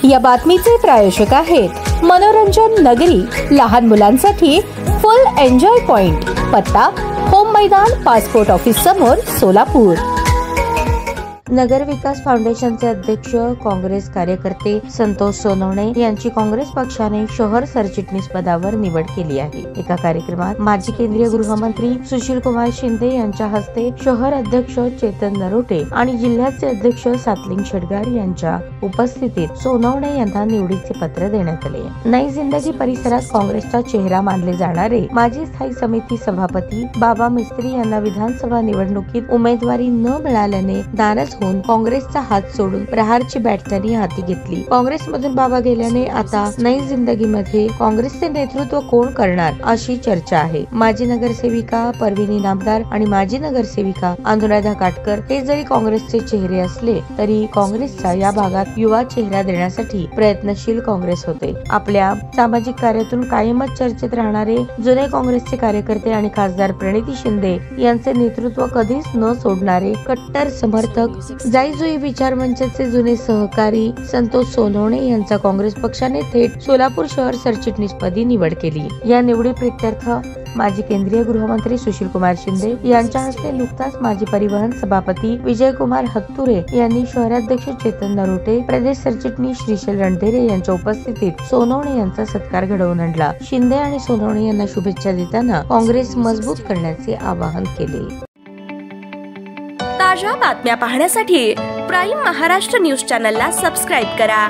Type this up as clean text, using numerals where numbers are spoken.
या बातमीचे प्रायोजक आहेत मनोरंजन नगरी, लहान मुलांसाठी फुल एन्जॉय पॉइंट, पत्ता होम मैदान, पासपोर्ट ऑफिस समोर, सोलापूर। नगर विकास फाउंडेशनचे अध्यक्ष काँग्रेस कार्यकर्ते संतोष सोनवणे यांची काँग्रेस पक्षाने शहर सरचिटणीस पदावर निवड केली आहे। एका कार्यक्रमात माजी केंद्रीय गृहमंत्री सुशील कुमार शिंदे यांच्या हस्ते शहर अध्यक्ष चेतन नरोटे आणि जिल्ह्याचे अध्यक्ष सातलिंग शेटगार यांच्या उपस्थितीत सोनवणे यांना निवडीचे पत्र देण्यात आले। नई जिंदगी परिसरात काँग्रेसचा चेहरा मानले जाणारे माजी स्थायी समिती सभापती बाबा मिस्त्री यांना विधानसभा निवडणुकीत उमेदवारी न मिळाल्याने नाराज होऊन काँग्रेसचा हात सोडून प्रहारची बॅट त्यांनी हाती घेतली। काँग्रेसमधून बाबा गेल्याने आता नई जिंदगीमध्ये काँग्रेसचे नेतृत्व कोण करणार अशी चर्चा आहे। माजी नगरसेविका परविनी नामदार आणि माजी नगरसेविका अनुराधा काटकर हे जरी काँग्रेसचे चेहरे असले तरी काँग्रेसचा या भागात युवा चेहरा देण्यासाठी प्रयत्नशील काँग्रेस होते। आपल्या सामाजिक कार्यातून कायमच चर्चेत राहणारे जुने काँग्रेसचे कार्यकर्ते आणि खासदार प्रणिती शिंदे यांचे नेतृत्व कधीच न सोडणारे कट्टर समर्थक जाईजुई विचार मंचाचे जुने सहकारी संतोष सोनवणे यांचा काँग्रेस पक्षाने थेट सोलापूर शहर सरचिटणीस पदी निवड केली। या निवडी प्रीत्यर्थ माजी केंद्रीय गृहमंत्री सुशील कुमार शिंदे यांच्या हस्ते नुकताच माजी परिवहन सभापती विजयकुमार हत्तुरे यांनी शहराध्यक्ष चेतन नरोटे, प्रदेश सरचिटणीस श्रीशैल रणधीरे यांच्या उपस्थितीत सोनवणे यांचा सत्कार घडवून आणला। शिंदे आणि सोनवणे यांना शुभेच्छा देताना काँग्रेस मजबूत करण्याचे आवाहन केले। ताज्या बातम्या पाहण्यासाठी प्राईम महाराष्ट्र न्यूज चॅनलला सबस्क्राईब करा।